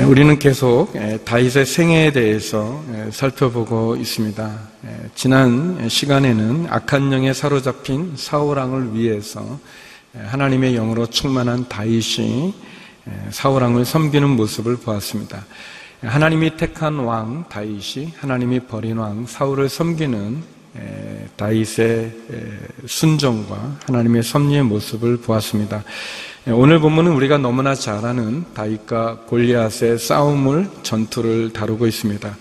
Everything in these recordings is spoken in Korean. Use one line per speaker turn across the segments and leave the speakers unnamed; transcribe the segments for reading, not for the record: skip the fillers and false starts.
우리는 계속 다윗의 생애에 대해서 살펴보고 있습니다. 지난 시간에는 악한 영에 사로잡힌 사울왕을 위해서 하나님의 영으로 충만한 다윗이 사울왕을 섬기는 모습을 보았습니다. 하나님이 택한 왕 다윗이 하나님이 버린 왕 사울을 섬기는 다윗의 순종과 하나님의 섭리의 모습을 보았습니다. 오늘 본문은 우리가 너무나 잘 아는 다윗과 골리앗의 싸움을 전투를 다루고 있습니다.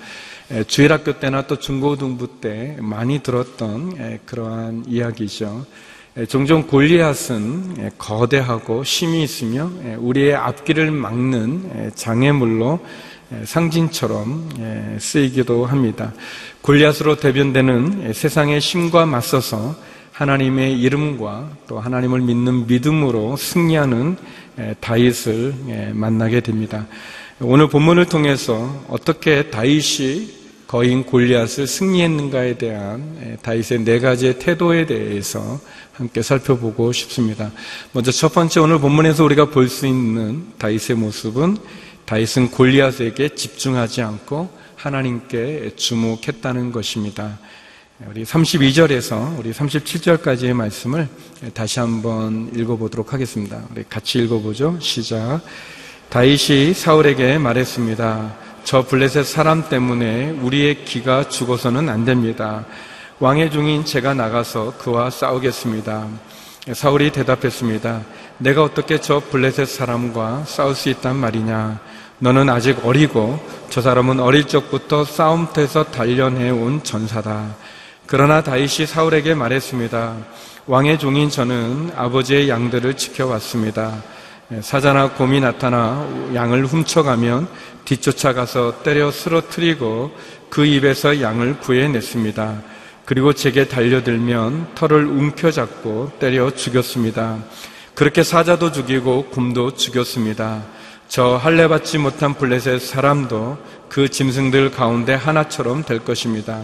주일학교 때나 또 중고등부 때 많이 들었던 그러한 이야기죠. 종종 골리앗은 거대하고 힘이 있으며 우리의 앞길을 막는 장애물로 상징처럼 쓰이기도 합니다. 골리앗으로 대변되는 세상의 힘과 맞서서 하나님의 이름과 또 하나님을 믿는 믿음으로 승리하는 다윗을 만나게 됩니다. 오늘 본문을 통해서 어떻게 다윗이 거인 골리앗을 승리했는가에 대한 다윗의 네 가지의 태도에 대해서 함께 살펴보고 싶습니다. 먼저 첫 번째, 오늘 본문에서 우리가 볼 수 있는 다윗의 모습은 다윗은 골리앗에게 집중하지 않고 하나님께 주목했다는 것입니다. 우리 32절에서 우리 37절까지의 말씀을 다시 한번 읽어보도록 하겠습니다. 우리 같이 읽어보죠. 시작. 다윗이 사울에게 말했습니다. 저 블레셋 사람 때문에 우리의 기가 죽어서는 안 됩니다. 왕의 종인 제가 나가서 그와 싸우겠습니다. 사울이 대답했습니다. 내가 어떻게 저 블레셋 사람과 싸울 수 있단 말이냐? 너는 아직 어리고 저 사람은 어릴 적부터 싸움터에서 단련해온 전사다. 그러나 다윗이 사울에게 말했습니다. 왕의 종인 저는 아버지의 양들을 지켜왔습니다. 사자나 곰이 나타나 양을 훔쳐가면 뒤쫓아가서 때려 쓰러뜨리고 그 입에서 양을 구해냈습니다. 그리고 제게 달려들면 털을 움켜잡고 때려 죽였습니다. 그렇게 사자도 죽이고 곰도 죽였습니다. 저 할례받지 못한 블레셋 사람도 그 짐승들 가운데 하나처럼 될 것입니다.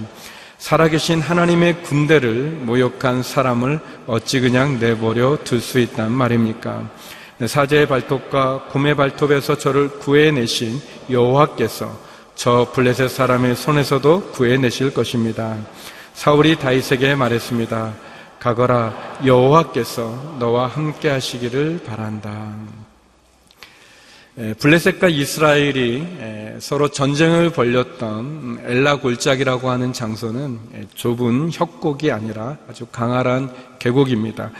살아계신 하나님의 군대를 모욕한 사람을 어찌 그냥 내버려 둘 수 있단 말입니까? 사자의 발톱과 곰의 발톱에서 저를 구해내신 여호와께서 저 블레셋 사람의 손에서도 구해내실 것입니다. 사울이 다윗에게 말했습니다. 가거라, 여호와께서 너와 함께 하시기를 바란다. 블레셋과 이스라엘이 서로 전쟁을 벌였던 엘라 골짜기라고 하는 장소는 좁은 협곡이 아니라 아주 강활한 계곡입니다.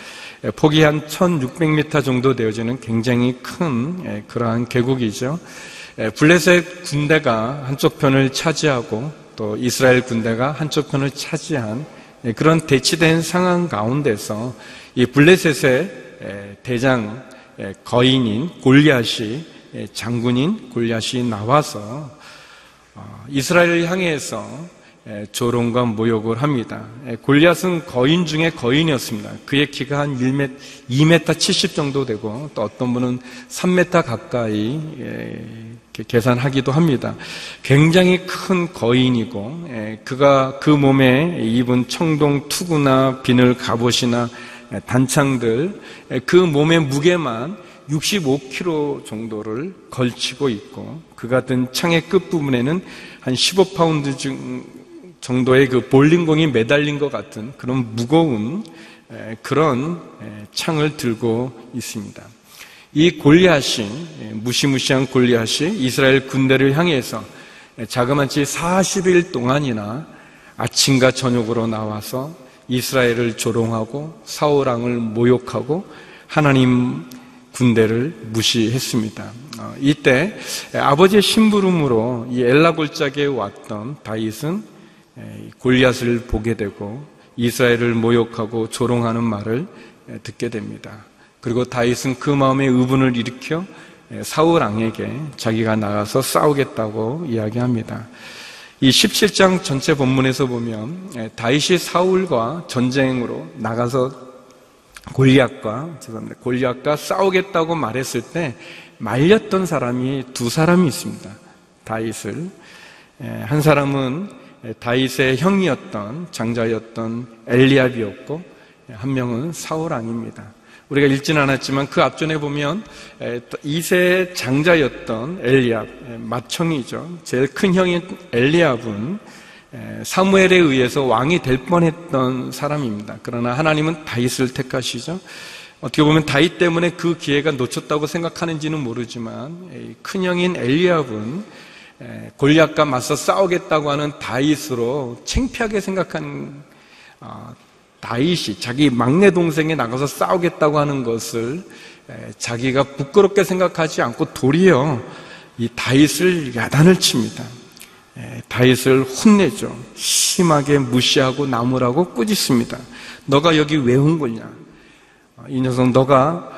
폭이 한 1600m 정도 되어지는 굉장히 큰 그러한 계곡이죠. 블레셋 군대가 한쪽 편을 차지하고 또 이스라엘 군대가 한쪽 편을 차지한 그런 대치된 상황 가운데서 이 블레셋의 대장 거인인 골리앗이 장군인 골리앗이 나와서 이스라엘을 향해서 조롱과 모욕을 합니다. 골리앗은 거인 중에 거인이었습니다. 그의 키가 한 2m 70 정도 되고 또 어떤 분은 3m 가까이 계산하기도 합니다. 굉장히 큰 거인이고 그가 그 몸에 입은 청동 투구나 비늘 갑옷이나 단창들 그 몸의 무게만 65kg 정도를 걸치고 있고 그가 든 창의 끝부분에는 한 15파운드 정도의 그 볼링공이 매달린 것 같은 그런 무거운 그런 창을 들고 있습니다. 이 골리앗이 무시무시한 골리앗이 이스라엘 군대를 향해서 자그마치 40일 동안이나 아침과 저녁으로 나와서 이스라엘을 조롱하고 사울왕을 모욕하고 하나님 군대를 무시했습니다. 이때 아버지의 심부름으로 이 엘라 골짜기에 왔던 다윗은 골리앗을 보게 되고 이스라엘을 모욕하고 조롱하는 말을 듣게 됩니다. 그리고 다윗은 그 마음에 의분을 일으켜 사울 왕에게 자기가 나가서 싸우겠다고 이야기합니다. 이 17장 전체 본문에서 보면 다윗이 사울과 전쟁으로 나가서 골리앗과 싸우겠다고 말했을 때 말렸던 사람이 두 사람이 있습니다. 다윗을. 한 사람은 다윗의 형이었던 장자였던 엘리압이었고 한 명은 사울 왕입니다. 우리가 읽지는 않았지만 그 앞전에 보면 2세 장자였던 엘리압, 맏형이죠. 제일 큰 형인 엘리압은 사무엘에 의해서 왕이 될 뻔했던 사람입니다. 그러나 하나님은 다윗을 택하시죠. 어떻게 보면 다윗 때문에 그 기회가 놓쳤다고 생각하는지는 모르지만 큰형인 엘리압은 골리앗과 맞서 싸우겠다고 하는 다윗으로 창피하게 생각한 다윗이 자기 막내 동생이 나가서 싸우겠다고 하는 것을 자기가 부끄럽게 생각하지 않고 도리어 이 다윗을 야단을 칩니다. 다윗을 혼내죠. 심하게 무시하고 나무라고 꾸짖습니다. 너가 여기 왜 온 거냐? 이 녀석 너가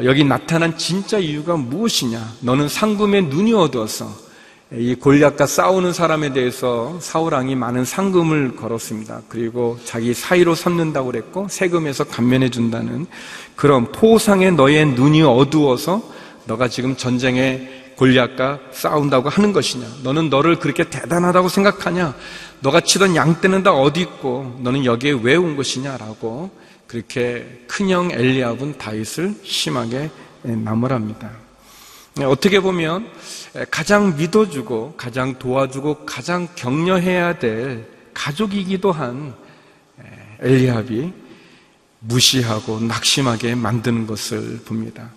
여기 나타난 진짜 이유가 무엇이냐? 너는 상금에 눈이 어두워서 이 골리앗과 싸우는 사람에 대해서 사울 왕이 많은 상금을 걸었습니다. 그리고 자기 사위로 삼는다고 그랬고 세금에서 감면해 준다는 그런 포상에 너의 눈이 어두워서 너가 지금 전쟁에 골리앗과 싸운다고 하는 것이냐? 너는 너를 그렇게 대단하다고 생각하냐? 너가 치던 양떼는 다 어디 있고 너는 여기에 왜 온 것이냐라고 그렇게 큰형 엘리압은 다윗을 심하게 나무랍니다. 어떻게 보면 가장 믿어주고 가장 도와주고 가장 격려해야 될 가족이기도 한 엘리압이 무시하고 낙심하게 만드는 것을 봅니다.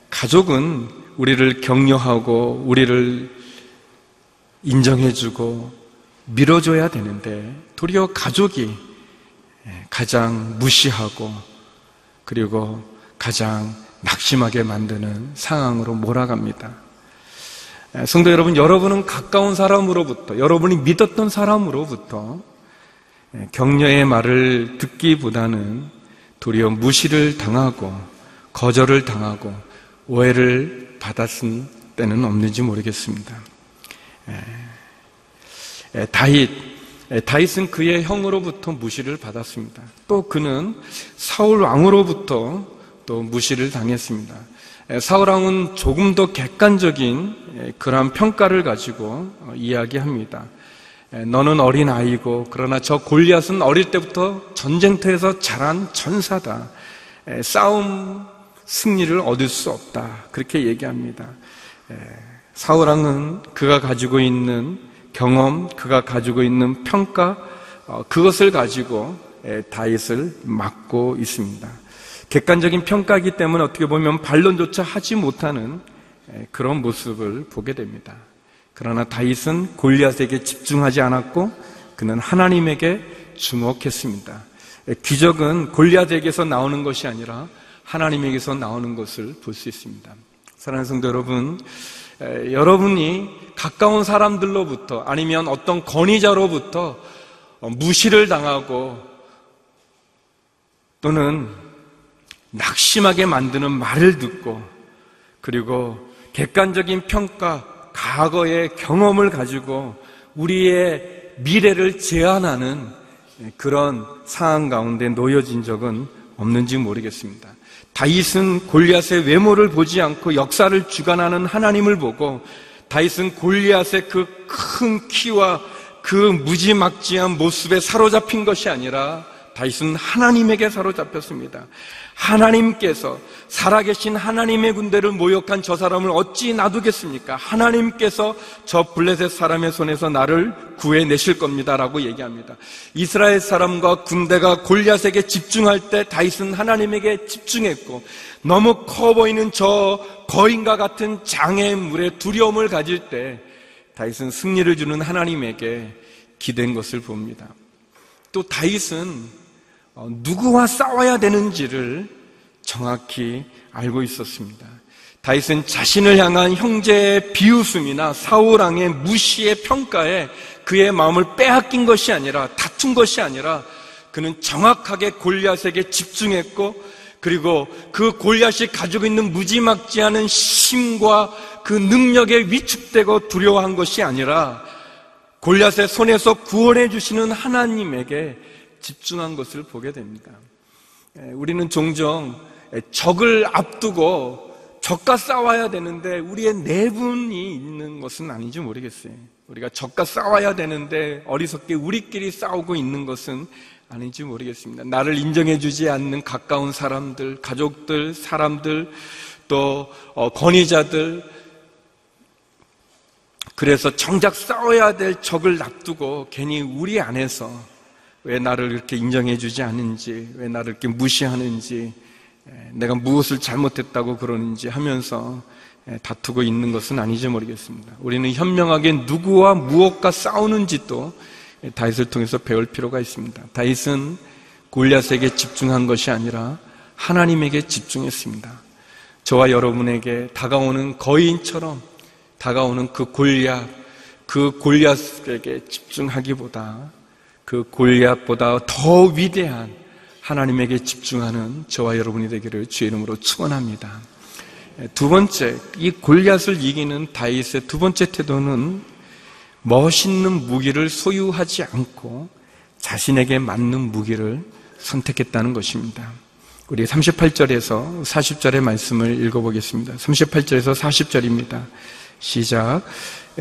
가족은 우리를 격려하고 우리를 인정해주고 밀어줘야 되는데 도리어 가족이 가장 무시하고 그리고 가장 낙심하게 만드는 상황으로 몰아갑니다. 성도 여러분, 여러분은 가까운 사람으로부터, 여러분이 믿었던 사람으로부터 격려의 말을 듣기보다는 도리어 무시를 당하고 거절을 당하고 오해를 받았을 때는 없는지 모르겠습니다. 다윗은 그의 형으로부터 무시를 받았습니다. 또 그는 사울 왕으로부터 또 무시를 당했습니다. 사울 왕은 조금 더 객관적인 그러한 평가를 가지고 이야기합니다. 너는 어린 아이고 그러나 저 골리앗은 어릴 때부터 전쟁터에서 자란 전사다. 싸움 승리를 얻을 수 없다. 그렇게 얘기합니다. 사울 왕은 그가 가지고 있는 경험, 그가 가지고 있는 평가, 그것을 가지고 다윗을 막고 있습니다. 객관적인 평가이기 때문에 어떻게 보면 반론조차 하지 못하는 그런 모습을 보게 됩니다. 그러나 다윗은 골리앗에게 집중하지 않았고 그는 하나님에게 주목했습니다. 기적은 골리앗에게서 나오는 것이 아니라 하나님에게서 나오는 것을 볼 수 있습니다. 사랑하는 성도 여러분, 여러분이 가까운 사람들로부터 아니면 어떤 권위자로부터 무시를 당하고 또는 낙심하게 만드는 말을 듣고 그리고 객관적인 평가, 과거의 경험을 가지고 우리의 미래를 제한하는 그런 상황 가운데 놓여진 적은 없는지 모르겠습니다. 다윗은 골리앗의 외모를 보지 않고 역사를 주관하는 하나님을 보고 다윗은 골리앗의 그 큰 키와 그 무지막지한 모습에 사로잡힌 것이 아니라 다윗은 하나님에게 사로잡혔습니다. 하나님께서 살아계신 하나님의 군대를 모욕한 저 사람을 어찌 놔두겠습니까? 하나님께서 저 블레셋 사람의 손에서 나를 구해내실 겁니다 라고 얘기합니다. 이스라엘 사람과 군대가 골리앗에게 집중할 때 다윗은 하나님에게 집중했고 너무 커 보이는 저 거인과 같은 장애물에 두려움을 가질 때 다윗은 승리를 주는 하나님에게 기댄 것을 봅니다. 또 다윗은 누구와 싸워야 되는지를 정확히 알고 있었습니다. 다윗은 자신을 향한 형제의 비웃음이나 사울 왕의 무시의 평가에 그의 마음을 빼앗긴 것이 아니라 다툰 것이 아니라 그는 정확하게 골리앗에게 집중했고 그리고 그 골리앗이 가지고 있는 무지막지않은 힘과 그 능력에 위축되고 두려워한 것이 아니라 골리앗의 손에서 구원해 주시는 하나님에게 집중한 것을 보게 됩니다. 우리는 종종 적을 앞두고 적과 싸워야 되는데 우리의 내분이 있는 것은 아닌지 모르겠어요. 우리가 적과 싸워야 되는데 어리석게 우리끼리 싸우고 있는 것은 아닌지 모르겠습니다. 나를 인정해주지 않는 가까운 사람들, 가족들, 사람들, 또 권위자들, 그래서 정작 싸워야 될 적을 놔두고 괜히 우리 안에서 왜 나를 이렇게 인정해주지 않는지, 왜 나를 이렇게 무시하는지, 내가 무엇을 잘못했다고 그러는지 하면서 다투고 있는 것은 아닌지 모르겠습니다. 우리는 현명하게 누구와 무엇과 싸우는지도 다윗을 통해서 배울 필요가 있습니다. 다윗은 골리앗에게 집중한 것이 아니라 하나님에게 집중했습니다. 저와 여러분에게 다가오는 거인처럼 다가오는 그 골리앗에게 집중하기보다 그 골리앗보다 더 위대한 하나님에게 집중하는 저와 여러분이 되기를 주의 이름으로 축원합니다. 두 번째, 이 골리앗을 이기는 다윗의 두 번째 태도는 멋있는 무기를 소유하지 않고 자신에게 맞는 무기를 선택했다는 것입니다. 우리 38절에서 40절의 말씀을 읽어보겠습니다. 38절에서 40절입니다. 시작.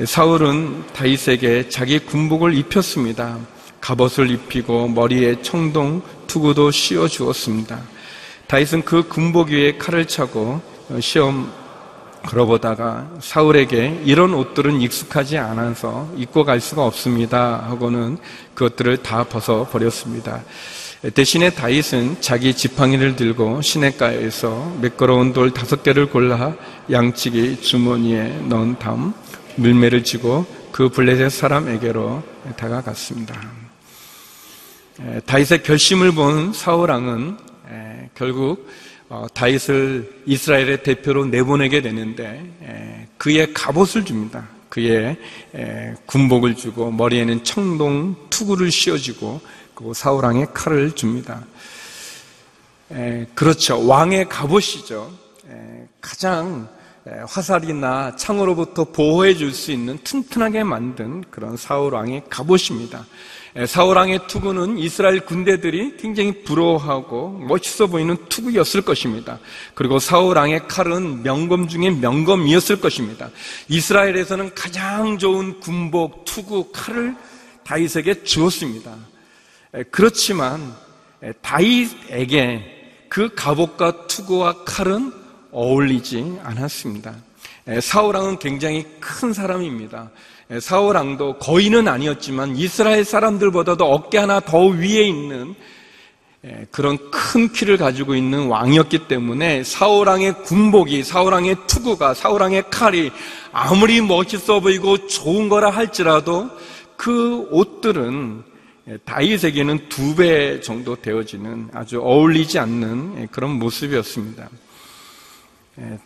사울은 다윗에게 자기 군복을 입혔습니다. 갑옷을 입히고 머리에 청동 투구도 씌워 주었습니다. 다윗은 그 군복 위에 칼을 차고 시험 걸어보다가 사울에게 이런 옷들은 익숙하지 않아서 입고 갈 수가 없습니다 하고는 그것들을 다 벗어버렸습니다. 대신에 다윗은 자기 지팡이를 들고 시냇가에서 매끄러운 돌 5개를 골라 양치기 주머니에 넣은 다음 물매를 쥐고 그 블레셋 사람에게로 다가갔습니다. 다윗의 결심을 본 사울 왕은 결국 다윗을 이스라엘의 대표로 내보내게 되는데 그의 갑옷을 줍니다. 그의 군복을 주고 머리에는 청동 투구를 씌워주고 그리고 사울 왕의 칼을 줍니다. 그렇죠. 왕의 갑옷이죠. 가장 화살이나 창으로부터 보호해 줄 수 있는 튼튼하게 만든 그런 사울 왕의 갑옷입니다. 사울 왕의 투구는 이스라엘 군대들이 굉장히 부러워하고 멋있어 보이는 투구였을 것입니다. 그리고 사울 왕의 칼은 명검 중에 명검이었을 것입니다. 이스라엘에서는 가장 좋은 군복, 투구, 칼을 다윗에게 주었습니다. 그렇지만 다윗에게 그 갑옷과 투구와 칼은 어울리지 않았습니다. 사울 왕은 굉장히 큰 사람입니다. 사울 왕도 거인은 아니었지만 이스라엘 사람들보다도 어깨 하나 더 위에 있는 그런 큰 키를 가지고 있는 왕이었기 때문에 사울 왕의 군복이, 사울 왕의 투구가, 사울 왕의 칼이 아무리 멋있어 보이고 좋은 거라 할지라도 그 옷들은 다윗에게는 2배 정도 되어지는 아주 어울리지 않는 그런 모습이었습니다.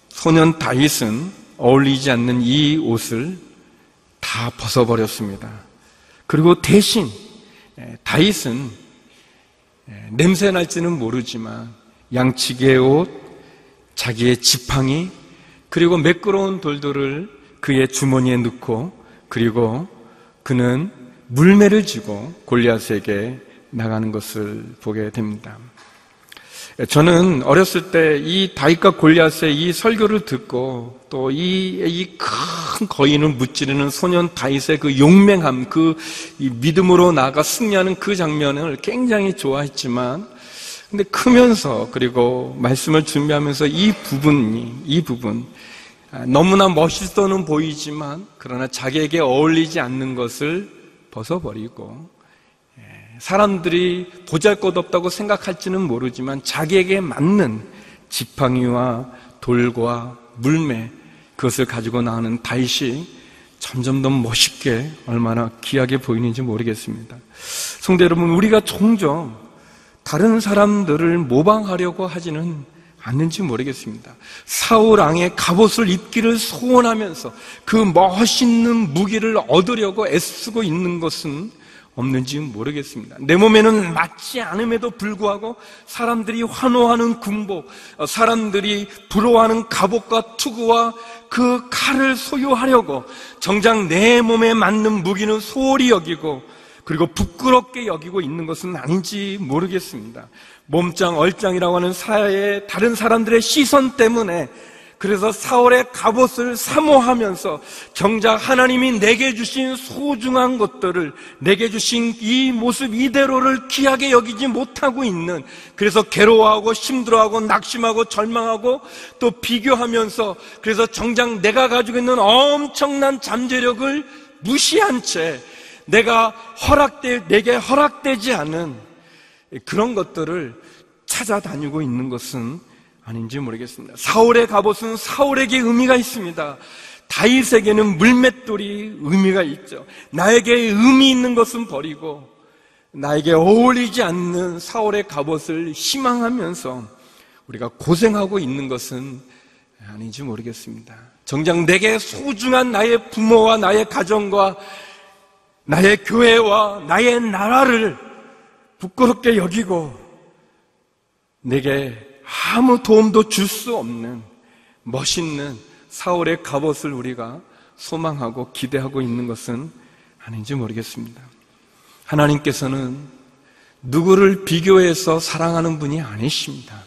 소년 다윗은 어울리지 않는 이 옷을 다 벗어버렸습니다. 그리고 대신 다윗은 냄새 날지는 모르지만 양치기의 옷, 자기의 지팡이, 그리고 매끄러운 돌들을 그의 주머니에 넣고 그리고 그는 물매를 쥐고 골리앗에게 나가는 것을 보게 됩니다. 저는 어렸을 때 이 다윗과 골리앗의 이 설교를 듣고 또 이 큰 거인을 무찌르는 소년 다윗의 그 용맹함, 그 믿음으로 나아가 승리하는 그 장면을 굉장히 좋아했지만, 근데 크면서 그리고 말씀을 준비하면서 이 부분 너무나 멋있어는 보이지만 그러나 자기에게 어울리지 않는 것을 벗어버리고 사람들이 보잘것없다고 생각할지는 모르지만 자기에게 맞는 지팡이와 돌과 물매, 그것을 가지고 나오는 다윗이 점점 더 멋있게 얼마나 귀하게 보이는지 모르겠습니다. 성도 여러분, 우리가 종종 다른 사람들을 모방하려고 하지는 않는지 모르겠습니다. 사울 왕의 갑옷을 입기를 소원하면서 그 멋있는 무기를 얻으려고 애쓰고 있는 것은 없는지 모르겠습니다. 내 몸에는 맞지 않음에도 불구하고 사람들이 환호하는 군복, 사람들이 부러워하는 갑옷과 투구와 그 칼을 소유하려고 정작 내 몸에 맞는 무기는 소홀히 여기고 그리고 부끄럽게 여기고 있는 것은 아닌지 모르겠습니다. 몸짱, 얼짱이라고 하는 사회의 다른 사람들의 시선 때문에 그래서 사울의 갑옷을 사모하면서 정작 하나님이 내게 주신 소중한 것들을, 내게 주신 이 모습 이대로를 귀하게 여기지 못하고 있는, 그래서 괴로워하고 힘들어하고 낙심하고 절망하고 또 비교하면서, 그래서 정작 내가 가지고 있는 엄청난 잠재력을 무시한 채 내게 허락되지 않은 그런 것들을 찾아다니고 있는 것은 아닌지 모르겠습니다. 사울의 갑옷은 사울에게 의미가 있습니다. 다윗에게는 물맷돌이 의미가 있죠. 나에게 의미 있는 것은 버리고 나에게 어울리지 않는 사울의 갑옷을 희망하면서 우리가 고생하고 있는 것은 아닌지 모르겠습니다. 정작 내게 소중한 나의 부모와 나의 가정과 나의 교회와 나의 나라를 부끄럽게 여기고 내게 아무 도움도 줄 수 없는 멋있는 사울의 갑옷을 우리가 소망하고 기대하고 있는 것은 아닌지 모르겠습니다. 하나님께서는 누구를 비교해서 사랑하는 분이 아니십니다.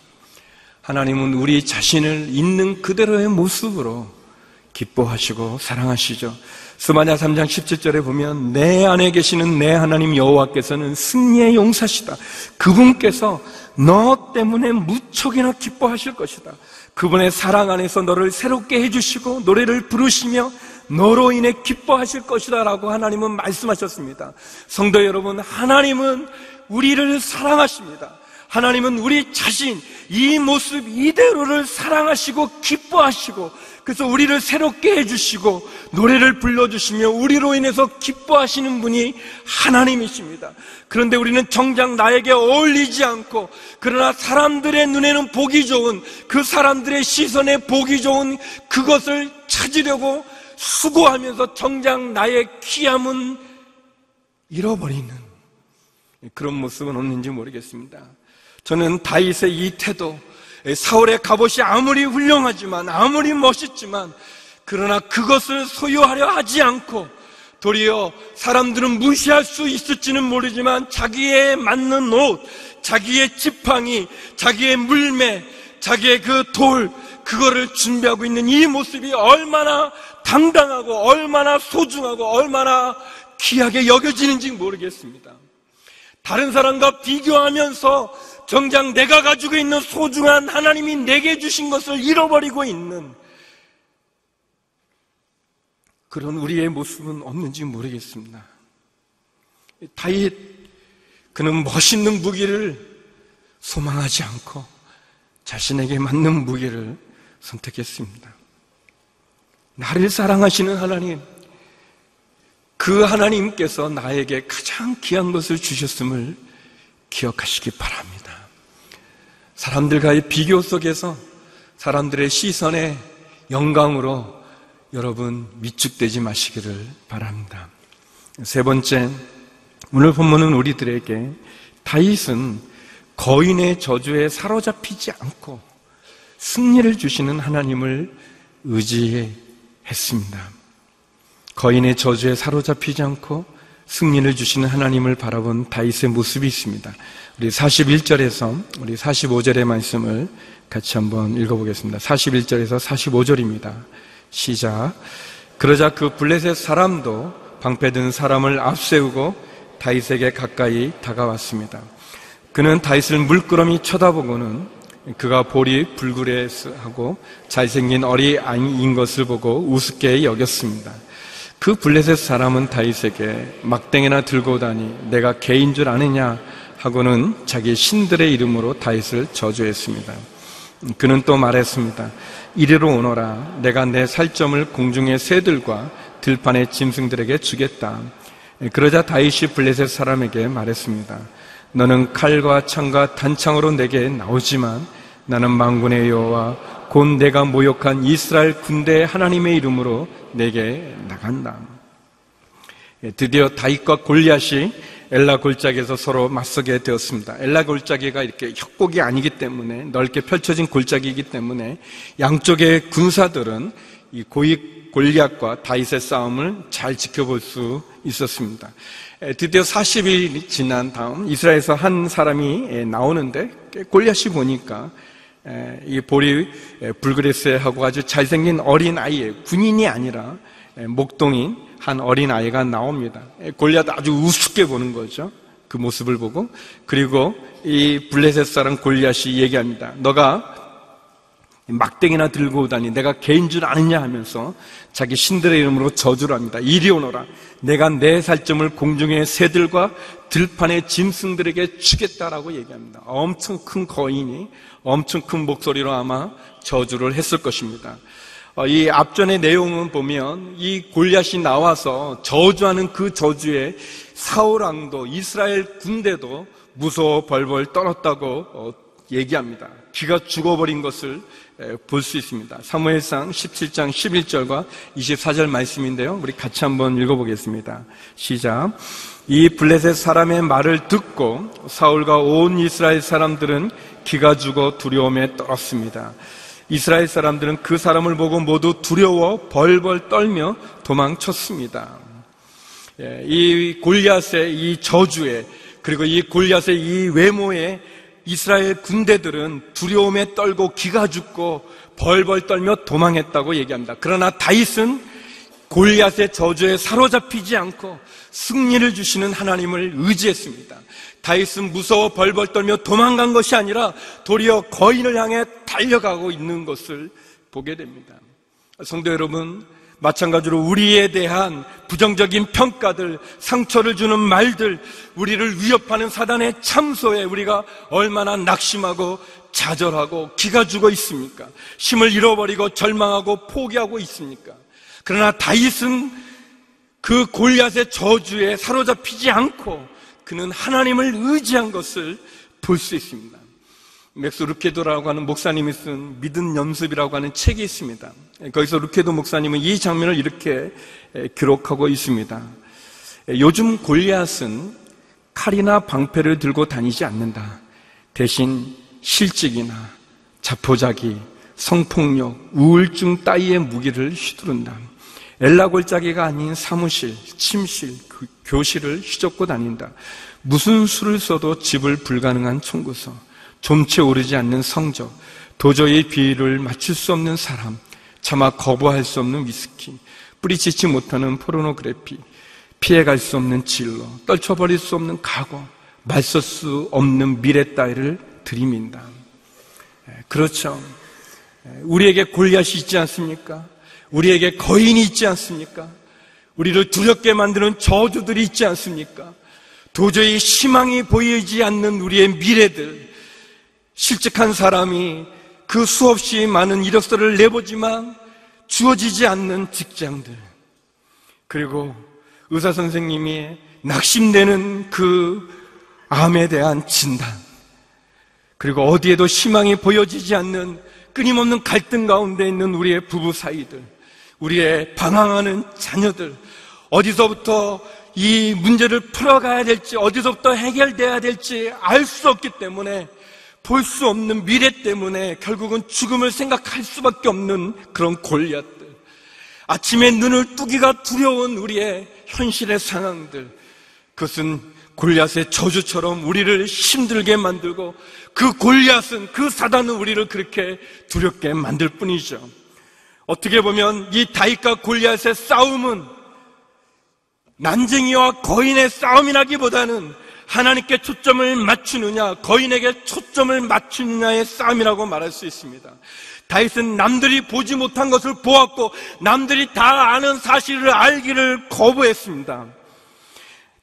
하나님은 우리 자신을 있는 그대로의 모습으로 기뻐하시고 사랑하시죠. 스마냐 3장 17절에 보면 내 안에 계시는 내 하나님 여호와께서는 승리의 용사시다. 그분께서 너 때문에 무척이나 기뻐하실 것이다. 그분의 사랑 안에서 너를 새롭게 해주시고 노래를 부르시며 너로 인해 기뻐하실 것이다 라고 하나님은 말씀하셨습니다. 성도 여러분, 하나님은 우리를 사랑하십니다. 하나님은 우리 자신, 이 모습 이대로를 사랑하시고 기뻐하시고, 그래서 우리를 새롭게 해주시고 노래를 불러주시며 우리로 인해서 기뻐하시는 분이 하나님이십니다. 그런데 우리는 정작 나에게 어울리지 않고, 그러나 사람들의 눈에는 보기 좋은, 그 사람들의 시선에 보기 좋은 그것을 찾으려고 수고하면서 정작 나의 귀함은 잃어버리는 그런 모습은 없는지 모르겠습니다. 저는 다윗의 이 태도, 사울의 갑옷이 아무리 훌륭하지만, 아무리 멋있지만, 그러나 그것을 소유하려 하지 않고 도리어 사람들은 무시할 수 있을지는 모르지만 자기에 맞는 옷, 자기의 지팡이, 자기의 물매, 자기의 그 돌, 그거를 준비하고 있는 이 모습이 얼마나 당당하고 얼마나 소중하고 얼마나 귀하게 여겨지는지 모르겠습니다. 다른 사람과 비교하면서 정작 내가 가지고 있는 소중한 하나님이 내게 주신 것을 잃어버리고 있는 그런 우리의 모습은 없는지 모르겠습니다. 다윗, 그는 멋있는 무기를 소망하지 않고 자신에게 맞는 무기를 선택했습니다. 나를 사랑하시는 하나님, 그 하나님께서 나에게 가장 귀한 것을 주셨음을 기억하시기 바랍니다. 사람들과의 비교 속에서 사람들의 시선의 영광으로 여러분 위축되지 마시기를 바랍니다. 세 번째, 오늘 본문은 우리들에게 다윗은 거인의 저주에 사로잡히지 않고 승리를 주시는 하나님을 의지했습니다. 거인의 저주에 사로잡히지 않고 승리를 주시는 하나님을 바라본 다윗의 모습이 있습니다. 우리 41절에서 우리 45절의 말씀을 같이 한번 읽어보겠습니다. 41절에서 45절입니다. 시작. 그러자 그 블레셋 사람도 방패든 사람을 앞세우고 다윗에게 가까이 다가왔습니다. 그는 다윗을 물끄러미 쳐다보고는 그가 볼이 불그레하고 잘생긴 어린아이인 것을 보고 우습게 여겼습니다. 그 블레셋 사람은 다윗에게 막대기나 들고 다니 내가 개인 줄 아느냐 하고는 자기 신들의 이름으로 다윗을 저주했습니다. 그는 또 말했습니다. 이리로 오너라. 내가 내 살점을 공중의 새들과 들판의 짐승들에게 주겠다. 그러자 다윗이 블레셋 사람에게 말했습니다. 너는 칼과 창과 단창으로 내게 나오지만 나는 만군의 여호와 곧 내가 모욕한 이스라엘 군대의 하나님의 이름으로 내게 나간다. 드디어 다윗과 골리앗이 엘라 골짜기에서 서로 맞서게 되었습니다. 엘라 골짜기가 이렇게 협곡이 아니기 때문에, 넓게 펼쳐진 골짜기이기 때문에 양쪽의 군사들은 이 골리앗과 다윗의 싸움을 잘 지켜볼 수 있었습니다. 드디어 40일이 지난 다음 이스라엘에서 한 사람이 나오는데 골리앗이 보니까 이 볼이 불그레스하고 아주 잘생긴 어린 아이예요. 군인이 아니라 목동인 한 어린 아이가 나옵니다. 골리앗 아주 우습게 보는 거죠. 그 모습을 보고. 그리고 이 블레셋 사람 골리앗이 얘기합니다. 너가 막대기나 들고 다니 내가 개인 줄 아느냐 하면서 자기 신들의 이름으로 저주를 합니다. 이리 오너라. 내가 내 살점을 공중의 새들과 들판의 짐승들에게 주겠다라고 얘기합니다. 엄청 큰 거인이 엄청 큰 목소리로 아마 저주를 했을 것입니다. 이 앞전의 내용은 보면 이 골리앗이 나와서 저주하는 그 저주에 사울 왕도 이스라엘 군대도 무서워 벌벌 떨었다고 얘기합니다. 기가 죽어버린 것을 볼 수 있습니다. 사무엘상 17장 11절과 24절 말씀인데요. 우리 같이 한번 읽어보겠습니다. 시작. 이 블레셋 사람의 말을 듣고 사울과 온 이스라엘 사람들은 기가 죽어 두려움에 떨었습니다. 이스라엘 사람들은 그 사람을 보고 모두 두려워 벌벌 떨며 도망쳤습니다. 이 골리앗의 이 저주에, 그리고 이 골리앗의 이 외모에 이스라엘 군대들은 두려움에 떨고 기가 죽고 벌벌 떨며 도망했다고 얘기합니다. 그러나 다윗은 골리앗의 저주에 사로잡히지 않고 승리를 주시는 하나님을 의지했습니다. 다윗은 무서워 벌벌 떨며 도망간 것이 아니라 도리어 거인을 향해 달려가고 있는 것을 보게 됩니다. 성도 여러분, 마찬가지로 우리에 대한 부정적인 평가들, 상처를 주는 말들, 우리를 위협하는 사단의 참소에 우리가 얼마나 낙심하고 좌절하고 기가 죽어 있습니까? 힘을 잃어버리고 절망하고 포기하고 있습니까? 그러나 다윗은 그 골리앗의 저주에 사로잡히지 않고 그는 하나님을 의지한 것을 볼 수 있습니다. 맥스 루케도라고 하는 목사님이 쓴 믿음 연습이라고 하는 책이 있습니다. 거기서 루케도 목사님은 이 장면을 이렇게 기록하고 있습니다. 요즘 골리앗은 칼이나 방패를 들고 다니지 않는다. 대신 실직이나 자포자기, 성폭력, 우울증 따위의 무기를 휘두른다. 엘라골짜기가 아닌 사무실, 침실, 교실을 휘젓고 다닌다. 무슨 수를 써도 지불 불가능한 청구서, 좀채 오르지 않는 성적, 도저히 비율을 맞출 수 없는 사람, 차마 거부할 수 없는 위스키, 뿌리치지 못하는 포르노그래피, 피해갈 수 없는 진로, 떨쳐버릴 수 없는 각오, 맞설 수 없는 미래 따위를 들이민다. 그렇죠. 우리에게 골리앗이 있지 않습니까? 우리에게 거인이 있지 않습니까? 우리를 두렵게 만드는 저주들이 있지 않습니까? 도저히 희망이 보이지 않는 우리의 미래들, 실직한 사람이 그 수없이 많은 이력서를 내보지만 주어지지 않는 직장들, 그리고 의사 선생님이 낙심되는 그 암에 대한 진단, 그리고 어디에도 희망이 보여지지 않는 끊임없는 갈등 가운데 있는 우리의 부부 사이들, 우리의 방황하는 자녀들, 어디서부터 이 문제를 풀어가야 될지, 어디서부터 해결돼야 될지 알 수 없기 때문에, 볼 수 없는 미래 때문에 결국은 죽음을 생각할 수밖에 없는 그런 골리앗들, 아침에 눈을 뜨기가 두려운 우리의 현실의 상황들, 그것은 골리앗의 저주처럼 우리를 힘들게 만들고, 그 골리앗은, 그 사단은 우리를 그렇게 두렵게 만들 뿐이죠. 어떻게 보면 이 다윗과 골리앗의 싸움은 난쟁이와 거인의 싸움이라기보다는 하나님께 초점을 맞추느냐, 거인에게 초점을 맞추느냐의 싸움이라고 말할 수 있습니다. 다윗은 남들이 보지 못한 것을 보았고 남들이 다 아는 사실을 알기를 거부했습니다.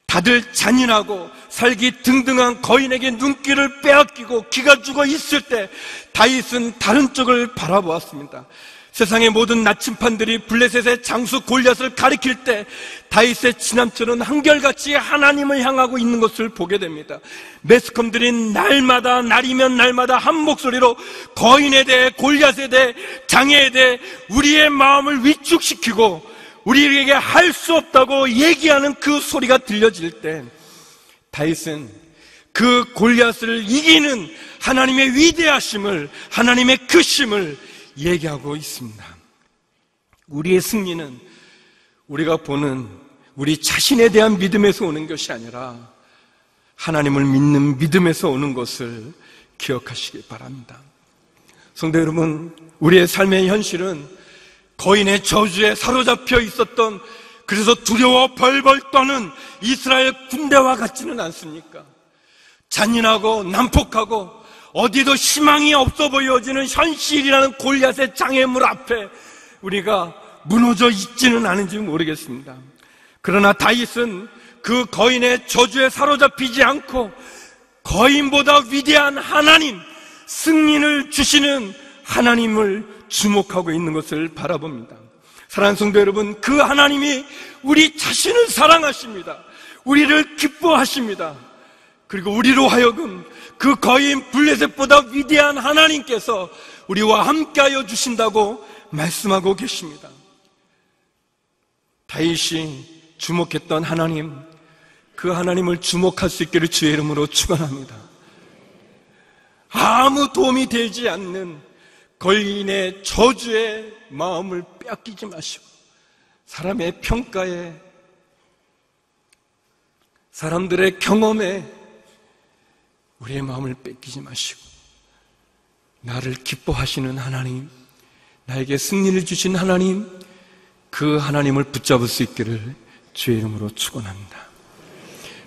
다들 잔인하고 살기 등등한 거인에게 눈길을 빼앗기고 기가 죽어 있을 때 다윗은 다른 쪽을 바라보았습니다. 세상의 모든 나침판들이 블레셋의 장수 골리앗을 가리킬 때 다윗의 지남처는 한결같이 하나님을 향하고 있는 것을 보게 됩니다. 매스컴들이 날마다, 날이면 날마다 한 목소리로 거인에 대해, 골리앗에 대해, 장애에 대해 우리의 마음을 위축시키고 우리에게 할 수 없다고 얘기하는 그 소리가 들려질 때 다윗은 그 골리앗을 이기는 하나님의 위대하심을, 하나님의 크심을 얘기하고 있습니다. 우리의 승리는 우리가 보는 우리 자신에 대한 믿음에서 오는 것이 아니라 하나님을 믿는 믿음에서 오는 것을 기억하시기 바랍니다. 성도 여러분, 우리의 삶의 현실은 거인의 저주에 사로잡혀 있었던, 그래서 두려워 벌벌 떠는 이스라엘 군대와 같지는 않습니까? 잔인하고 난폭하고 어디도 희망이 없어 보여지는 현실이라는 골리앗의 장애물 앞에 우리가 무너져 있지는 않은지 모르겠습니다. 그러나 다윗은 그 거인의 저주에 사로잡히지 않고 거인보다 위대한 하나님, 승리를 주시는 하나님을 주목하고 있는 것을 바라봅니다. 사랑하는 성도 여러분, 그 하나님이 우리 자신을 사랑하십니다. 우리를 기뻐하십니다. 그리고 우리로 하여금 그 거인 블레셋보다 위대한 하나님께서 우리와 함께하여 주신다고 말씀하고 계십니다. 다윗이 주목했던 하나님, 그 하나님을 주목할 수 있기를 주의 이름으로 축원합니다. 아무 도움이 되지 않는 거인의 저주에 마음을 빼앗기지 마시고, 사람의 평가에, 사람들의 경험에 우리의 마음을 뺏기지 마시고, 나를 기뻐하시는 하나님, 나에게 승리를 주신 하나님, 그 하나님을 붙잡을 수 있기를 주의 이름으로 축원합니다.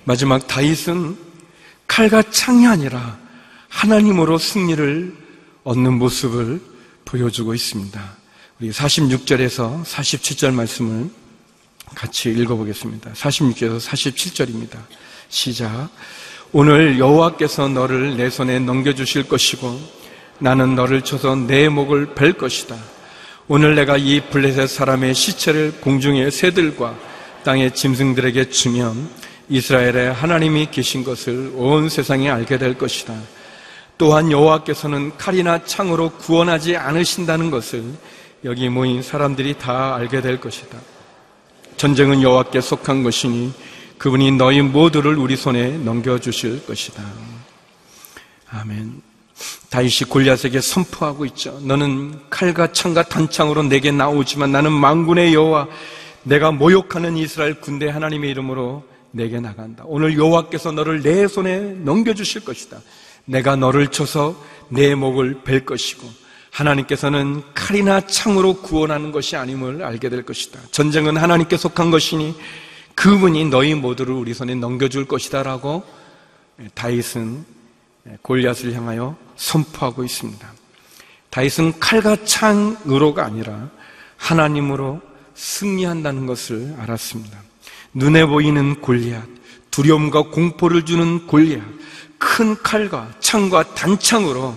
마지막, 다윗은 칼과 창이 아니라 하나님으로 승리를 얻는 모습을 보여주고 있습니다. 우리 46절에서 47절 말씀을 같이 읽어보겠습니다. 46절에서 47절입니다. 시작. 오늘 여호와께서 너를 내 손에 넘겨주실 것이고 나는 너를 쳐서 내 목을 벨 것이다. 오늘 내가 이 블레셋 사람의 시체를 공중의 새들과 땅의 짐승들에게 주면 이스라엘에 하나님이 계신 것을 온 세상이 알게 될 것이다. 또한 여호와께서는 칼이나 창으로 구원하지 않으신다는 것을 여기 모인 사람들이 다 알게 될 것이다. 전쟁은 여호와께 속한 것이니 그분이 너희 모두를 우리 손에 넘겨주실 것이다. 아멘. 다윗이 골리앗에게 선포하고 있죠. 너는 칼과 창과 단창으로 내게 나오지만 나는 만군의 여호와, 내가 모욕하는 이스라엘 군대 하나님의 이름으로 내게 나간다. 오늘 여호와께서 너를 내 손에 넘겨주실 것이다. 내가 너를 쳐서 내 목을 벨 것이고 하나님께서는 칼이나 창으로 구원하는 것이 아님을 알게 될 것이다. 전쟁은 하나님께 속한 것이니 그분이 너희 모두를 우리 손에 넘겨줄 것이다 라고 다윗은 골리앗을 향하여 선포하고 있습니다. 다윗은 칼과 창으로가 아니라 하나님으로 승리한다는 것을 알았습니다. 눈에 보이는 골리앗, 두려움과 공포를 주는 골리앗, 큰 칼과 창과 단창으로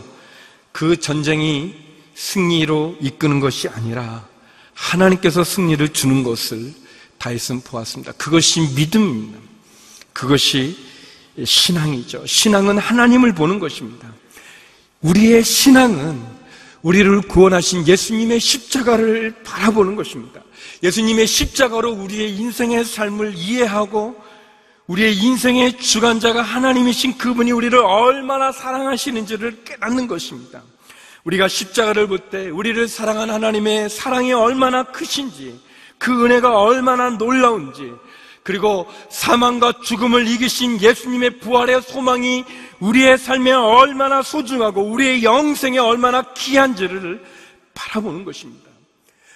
그 전쟁이 승리로 이끄는 것이 아니라 하나님께서 승리를 주는 것을 다윗은 보았습니다. 그것이 믿음입니다. 그것이 신앙이죠. 신앙은 하나님을 보는 것입니다. 우리의 신앙은 우리를 구원하신 예수님의 십자가를 바라보는 것입니다. 예수님의 십자가로 우리의 인생의 삶을 이해하고 우리의 인생의 주관자가 하나님이신 그분이 우리를 얼마나 사랑하시는지를 깨닫는 것입니다. 우리가 십자가를 볼 때 우리를 사랑한 하나님의 사랑이 얼마나 크신지, 그 은혜가 얼마나 놀라운지, 그리고 사망과 죽음을 이기신 예수님의 부활의 소망이 우리의 삶에 얼마나 소중하고 우리의 영생에 얼마나 귀한지를 바라보는 것입니다.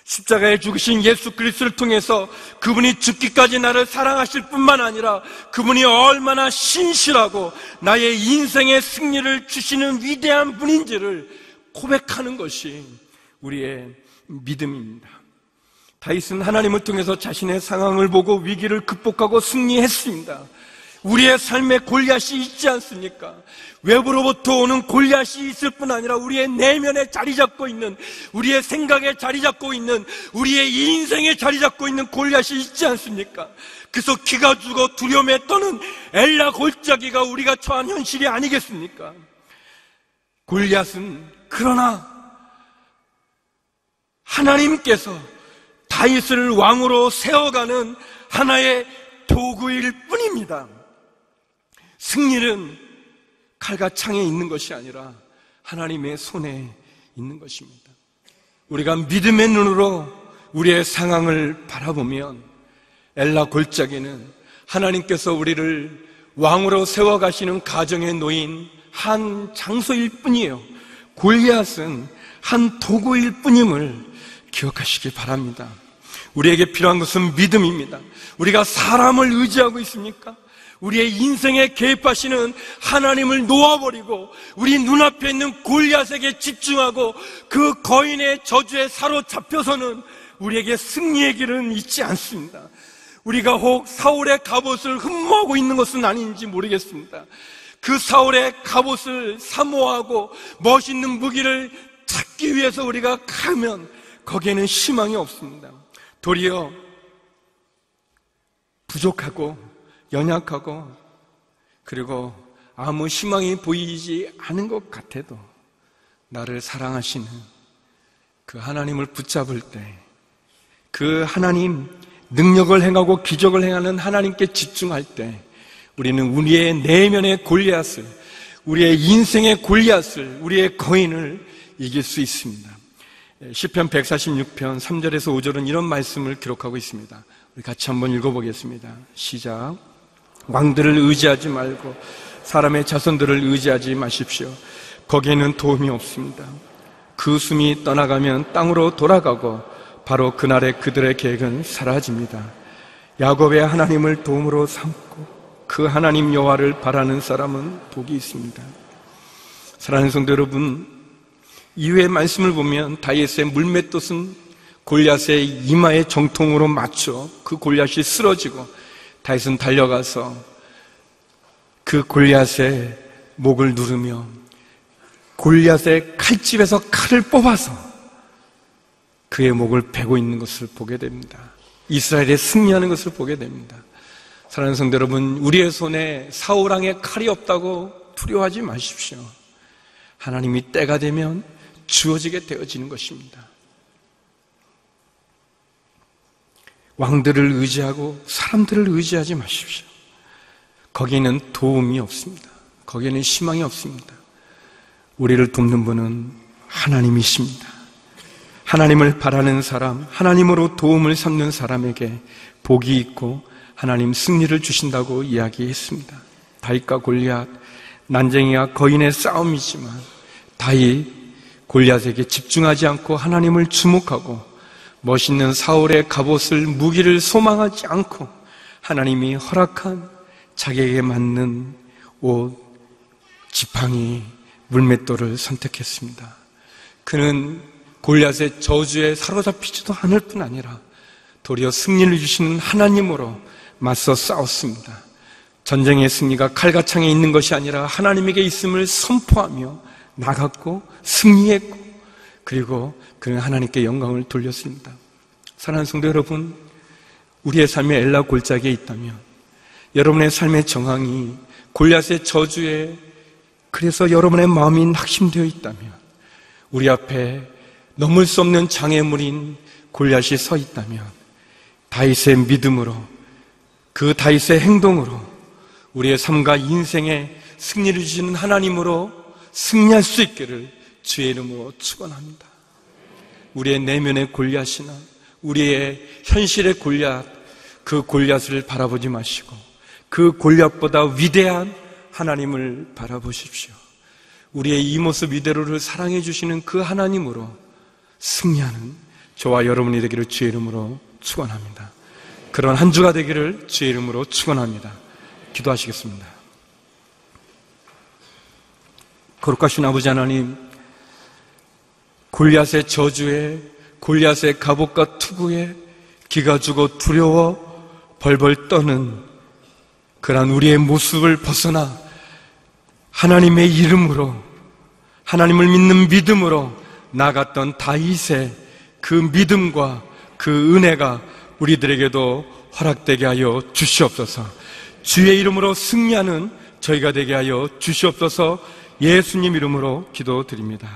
십자가에 죽으신 예수 그리스도를 통해서 그분이 죽기까지 나를 사랑하실 뿐만 아니라 그분이 얼마나 신실하고 나의 인생의 승리를 주시는 위대한 분인지를 고백하는 것이 우리의 믿음입니다. 다윗은 하나님을 통해서 자신의 상황을 보고 위기를 극복하고 승리했습니다. 우리의 삶에 골리앗이 있지 않습니까? 외부로부터 오는 골리앗이 있을 뿐 아니라 우리의 내면에 자리 잡고 있는, 우리의 생각에 자리 잡고 있는, 우리의 인생에 자리 잡고 있는 골리앗이 있지 않습니까? 그래서 기가 죽어 두려움에 떠는 엘라 골짜기가 우리가 처한 현실이 아니겠습니까? 골리앗은 그러나 하나님께서 다윗을 왕으로 세워가는 하나의 도구일 뿐입니다. 승리는 칼과 창에 있는 것이 아니라 하나님의 손에 있는 것입니다. 우리가 믿음의 눈으로 우리의 상황을 바라보면 엘라 골짜기는 하나님께서 우리를 왕으로 세워가시는 가정에 놓인 한 장소일 뿐이에요. 골리앗은 한 도구일 뿐임을 기억하시기 바랍니다. 우리에게 필요한 것은 믿음입니다. 우리가 사람을 의지하고 있습니까? 우리의 인생에 개입하시는 하나님을 놓아버리고 우리 눈앞에 있는 골리앗에게 집중하고 그 거인의 저주에 사로잡혀서는 우리에게 승리의 길은 있지 않습니다. 우리가 혹 사울의 갑옷을 흠모하고 있는 것은 아닌지 모르겠습니다. 그 사울의 갑옷을 사모하고 멋있는 무기를 찾기 위해서 우리가 가면 거기에는 희망이 없습니다. 도리어 부족하고 연약하고 그리고 아무 희망이 보이지 않은 것 같아도 나를 사랑하시는 그 하나님을 붙잡을 때 그 하나님 능력을 행하고 기적을 행하는 하나님께 집중할 때 우리는 우리의 내면의 골리앗을, 우리의 인생의 골리앗을, 우리의 거인을 이길 수 있습니다. 시편 146편 3절에서 5절은 이런 말씀을 기록하고 있습니다. 우리 같이 한번 읽어보겠습니다. 시작. 왕들을 의지하지 말고 사람의 자손들을 의지하지 마십시오. 거기에는 도움이 없습니다. 그 숨이 떠나가면 땅으로 돌아가고 바로 그날에 그들의 계획은 사라집니다. 야곱의 하나님을 도움으로 삼고 그 하나님 여호와를 바라는 사람은 복이 있습니다. 사랑하는 성도 여러분, 이후의 말씀을 보면 다윗의 물맷돌은 골리앗의 이마에 정통으로 맞춰 그 골리앗이 쓰러지고 다윗은 달려가서 그 골리앗의 목을 누르며 골리앗의 칼집에서 칼을 뽑아서 그의 목을 베고 있는 것을 보게 됩니다. 이스라엘이 승리하는 것을 보게 됩니다. 사랑하는 성도 여러분, 우리의 손에 사울왕의 칼이 없다고 두려워하지 마십시오. 하나님이 때가 되면 주어지게 되어지는 것입니다. 왕들을 의지하고 사람들을 의지하지 마십시오. 거기에는 도움이 없습니다. 거기에는 희망이 없습니다. 우리를 돕는 분은 하나님이십니다. 하나님을 바라는 사람, 하나님으로 도움을 삼는 사람에게 복이 있고 하나님 승리를 주신다고 이야기했습니다. 다윗과 골리앗, 난쟁이와 거인의 싸움이지만 다윗, 골리앗에게 집중하지 않고 하나님을 주목하고 멋있는 사울의 갑옷을 무기를 소망하지 않고 하나님이 허락한 자기에게 맞는 옷, 지팡이, 물맷돌을 선택했습니다. 그는 골리앗의 저주에 사로잡히지도 않을 뿐 아니라 도리어 승리를 주시는 하나님으로 맞서 싸웠습니다. 전쟁의 승리가 칼과 창에 있는 것이 아니라 하나님에게 있음을 선포하며 나갔고 승리했고 그리고 그는 하나님께 영광을 돌렸습니다. 사랑하는 성도 여러분, 우리의 삶에 엘라 골짜기에 있다면 여러분의 삶의 정황이 골리앗의 저주에 그래서 여러분의 마음이 낙심되어 있다면 우리 앞에 넘을 수 없는 장애물인 골리앗이 서 있다면 다윗의 믿음으로 그 다윗의 행동으로 우리의 삶과 인생에 승리를 주시는 하나님으로 승리할 수 있기를 주의 이름으로 축원합니다. 우리의 내면의 골리앗이나 우리의 현실의 골리앗, 그 골리앗을 바라보지 마시고 그 골리앗보다 위대한 하나님을 바라보십시오. 우리의 이 모습 이대로를 사랑해 주시는 그 하나님으로 승리하는 저와 여러분이 되기를 주의 이름으로 축원합니다. 그런 한 주가 되기를 주의 이름으로 축원합니다. 기도하시겠습니다. 거룩하신 아버지 하나님, 골리앗의 저주에, 골리앗의 갑옷과 투구에 기가 죽어 두려워 벌벌 떠는 그러한 우리의 모습을 벗어나 하나님의 이름으로, 하나님을 믿는 믿음으로 나갔던 다윗의 그 믿음과 그 은혜가 우리들에게도 허락되게 하여 주시옵소서. 주의 이름으로 승리하는 저희가 되게 하여 주시옵소서. 예수님 이름으로 기도드립니다.